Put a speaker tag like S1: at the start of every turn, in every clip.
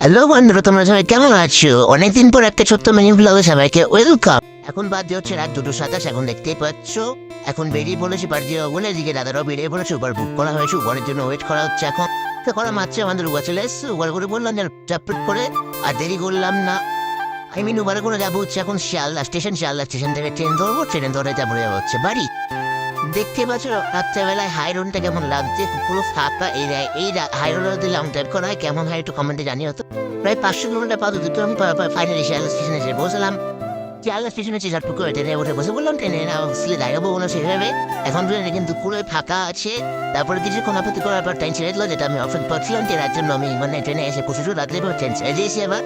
S1: Hello বন্ধুরা, তোমরা সবাই কেমন আছো? অনেকদিন পর একটা ছোট্ট মিনি ব্লগে সবাইকে ওয়েলকাম। এখন বাজে হচ্ছে রাত 2:27। এখন দেখতেই পাচ্ছ এখন বেরিয়ে পড়েছি পার্টি বলে, এদিকে দাদারাও বেরিয়ে পড়েছে। উবার বুক করা হয়েছে, উবারের জন্য ওয়েট করা হচ্ছে। এখন তো করা মাত্র আমাদের উবার চলে এসছে। উবার করে বললাম যে চাপট করে আর দেরি করলাম না। উবারে করে যাবো হচ্ছে এখন শিয়ালদা স্টেশন। শিয়ালদা স্টেশন থেকে ট্রেন ধরবো, ট্রেনে ধরে যাবো হচ্ছে বাড়ি। দেখতে পাচ্ছ রাত্রেবেলায় হাই রোডটা কেমন লাগছে, পুরো ফাঁকা এরিয়ায়। এই হাই রোড যদি লং ড্রাইভ করা হয় কেমন হয় একটু কমেন্টে জানিও তো। প্রায় 500 কিলোমিটার পথ দুটো আমি ফাইনালি শিয়ালদা স্টেশনে এসে বসলাম। শিয়ালদা স্টেশনে ঝটপট করে ট্রেনে উঠে বসে বললাম ট্রেনে না সিলে দাঁড়াবো না সেভাবে। এখন ট্রেনে কিন্তু পুরো ফাঁকা আছে। তারপরে কিছুক্ষণ আপত্তি করার পর ট্রেন ছেড়ে দিল, যেটা আমি অপশন পাচ্ছিলাম ট্রেনের জন্য। আমি মানে ট্রেনে এসে প্রচুর রাত্রে ট্রেন ছেড়ে দিয়েছি। এবার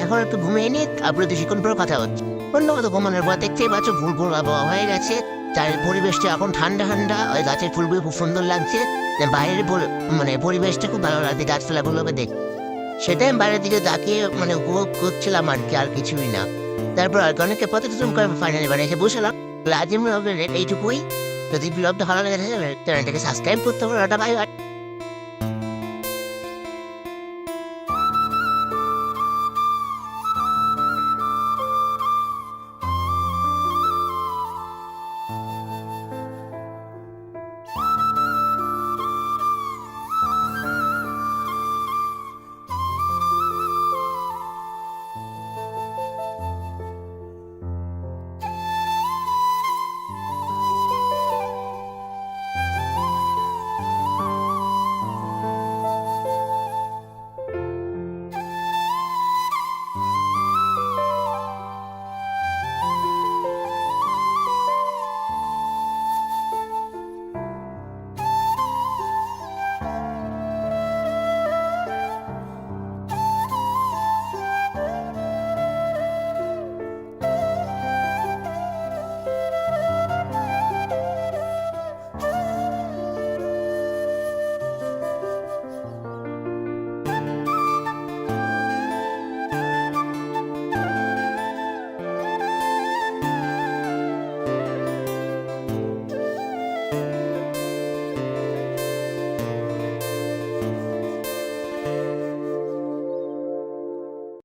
S1: এখন একটু ঘুমিয়ে নিয়ে তারপরে কিছুক্ষণ পর কথা হচ্ছে। অন্য কথা ঘুমানোর পর দেখতেই পাচ্ছ ভুল ভুল আবহাওয়া হয়ে গেছে। চার পরিবেশটা এখন ঠান্ডা ঠান্ডা, ওই গাছের ফুলগুলো খুব সুন্দর লাগছে। বাইরের মানে পরিবেশটা খুব ভালো লাগছে গাছপালাগুলোকে দেখ। সেটাই আমি বাইরের দিকে তাকিয়ে মানে উপভোগ করছিলাম আর কি, আর কিছুই না। তারপর আর অনেকে পথে টুম করে ফাইনালি বাড়ি এসে বসলাম। আজ আমি এইটুকুই। যদি ব্লগটা ভালো লেগে থাকে চ্যানেলটাকে সাবস্ক্রাইব করতে হবে। Bye bye.